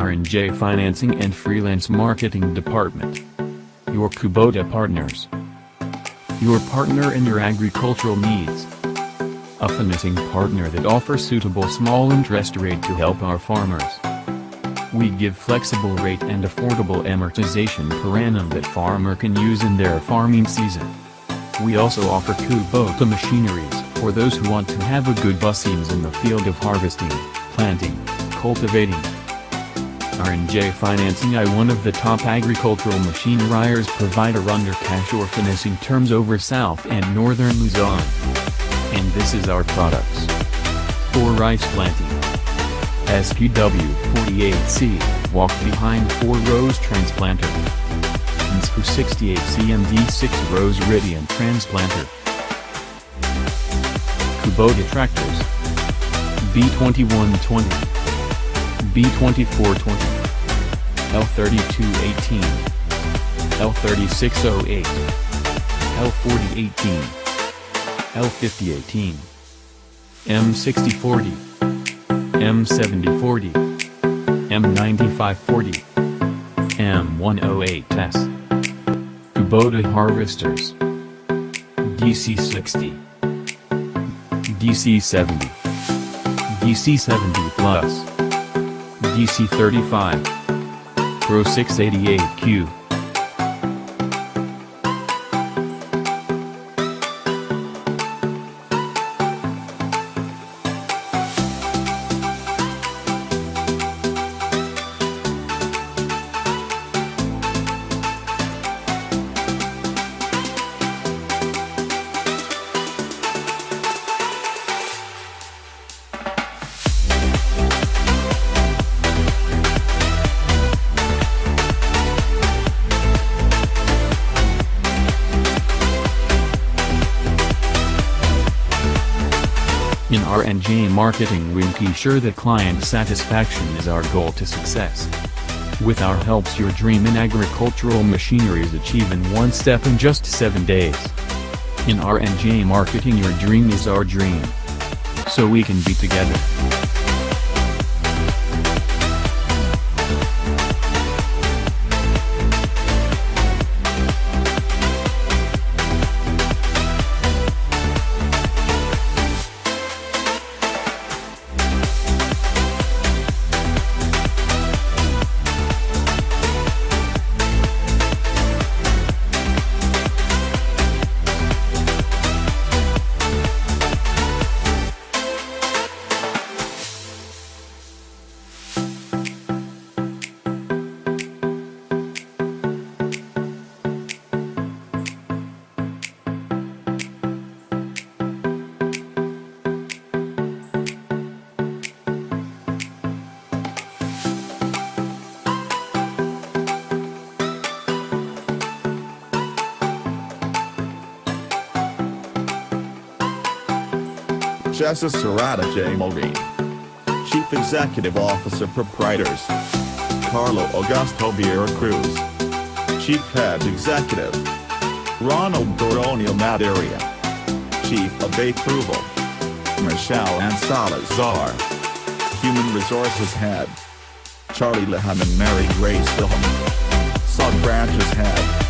R&J Financing and Freelance Marketing Department. Your Kubota partners. Your partner in your agricultural needs. A financing partner that offers suitable small interest rate to help our farmers. We give flexible rate and affordable amortization per annum that farmer can use in their farming season. We also offer Kubota machineries for those who want to have a good business in the field of harvesting, planting, cultivating. R&J Financing is one of the top agricultural machineries provider under cash or financing terms over South and Northern Luzon. And this is our products. For rice planting. SPW48C, walk behind 4 rows transplanter. INSPO 68C and D6 rows Ridian transplanter. Kubota tractors. B2120. B2420. L3218. L3608. L4018. L5018. M6040. M7040. M9540. M108S. Kubota harvesters. DC60. DC70. DC70 Plus. DC35. Pro 688Q. In R&J Marketing we ensure that client satisfaction is our goal to success. With our helps your dream in agricultural machinery is achieved in one step in just 7 days. In R&J Marketing your dream is our dream. So we can be together. Jesus Serrata J. Mulgreen. Chief Executive Officer Proprietors. Carlo Augusto Vieira Cruz. Chief Head Executive. Ronald Doronio Madaria. Chief of Approval. Michelle Ann Salazar. Human Resources Head. Charlie Leham and Mary Grace Leham. Sub-Branches Head.